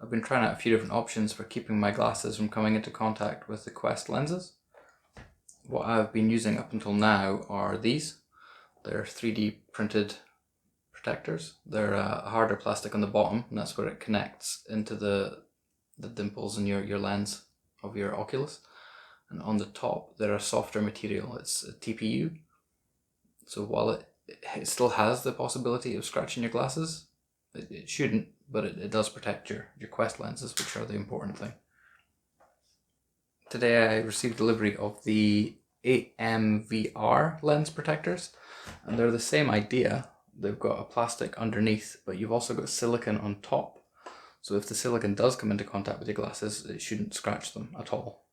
I've been trying out a few different options for keeping my glasses from coming into contact with the Quest lenses. What I've been using up until now are these. They're 3D printed protectors. They're a harder plastic on the bottom, and that's where it connects into the dimples in your lens of your Oculus. And on the top, they're a softer material. It's a TPU. So while it still has the possibility of scratching your glasses, it shouldn't, but it does protect your Quest lenses, which are the important thing. Today I received delivery of the AMVR lens protectors, and they're the same idea. They've got a plastic underneath, but you've also got silicone on top. So if the silicone does come into contact with your glasses, it shouldn't scratch them at all.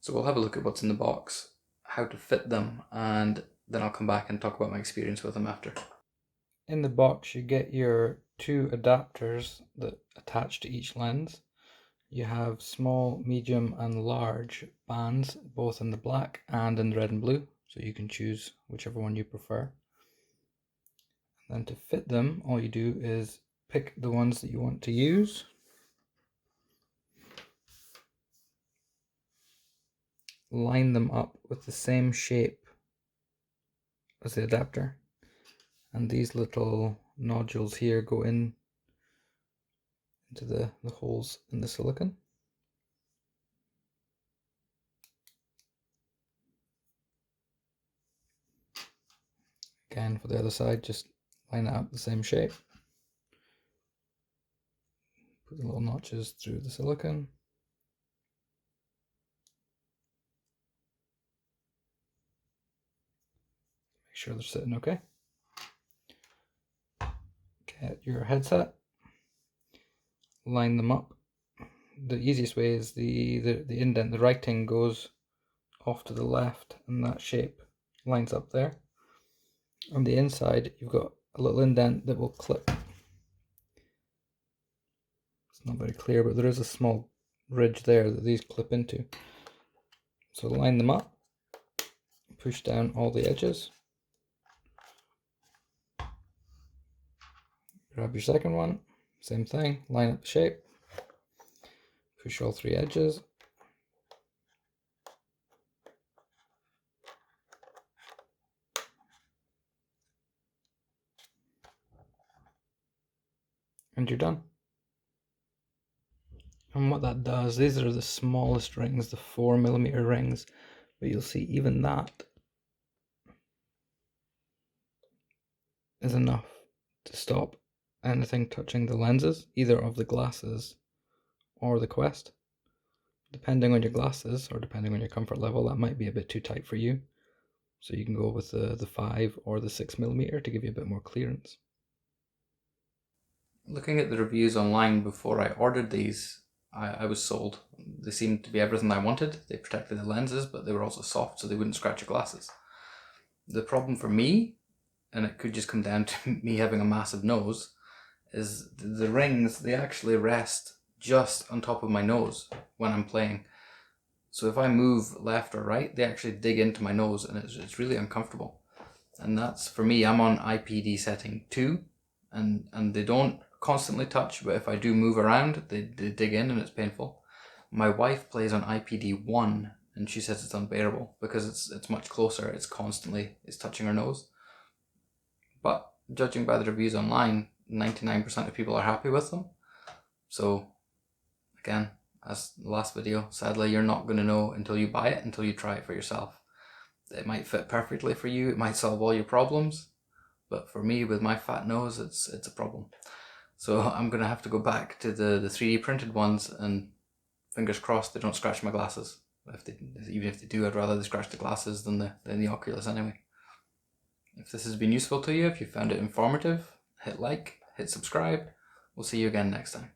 So we'll have a look at what's in the box, how to fit them, and then I'll come back and talk about my experience with them after. In the box you get your two adapters that attach to each lens. You have small, medium and large bands, both in the black and in the red and blue, so you can choose whichever one you prefer. And then to fit them, all you do is pick the ones that you want to use. Line them up with the same shape as the adapter, and these little nodules here go into the holes in the silicone. Again, for the other side, just line it up the same shape. Put the little notches through the silicone. Make sure they're sitting okay. Get your headset. Line them up. The easiest way is the indent, the writing goes off to the left, and that shape lines up there. On the inside, you've got a little indent that will clip. It's not very clear, but there is a small ridge there that these clip into. So line them up, push down all the edges. Grab your second one, same thing, line up the shape, push all three edges. And you're done. And what that does, these are the smallest rings, the 4mm rings, but you'll see even that is enough to stop anything touching the lenses, either of the glasses or the Quest. Depending on your glasses, or depending on your comfort level, that might be a bit too tight for you. So you can go with the 5 or the 6mm to give you a bit more clearance. Looking at the reviews online before I ordered these, I was sold. They seemed to be everything I wanted. They protected the lenses, but they were also soft, so they wouldn't scratch your glasses. The problem for me, and it could just come down to me having a massive nose, is the rings, they actually rest just on top of my nose when I'm playing. So if I move left or right, they actually dig into my nose, and it's really uncomfortable. And that's, for me, I'm on IPD setting 2, and they don't constantly touch, but if I do move around, they dig in and it's painful. My wife plays on IPD 1, and she says it's unbearable because it's much closer, it's touching her nose. But judging by the reviews online, 99% of people are happy with them. So again, as the last video, sadly you're not going to know until you buy it, until you try it for yourself. It might fit perfectly for you, it might solve all your problems, but for me, with my fat nose, it's a problem. So I'm going to have to go back to the 3D printed ones, and fingers crossed they don't scratch my glasses. Even if they do, I'd rather they scratch the glasses than the Oculus anyway. If this has been useful to you, if you found it informative, hit like, hit subscribe. We'll see you again next time.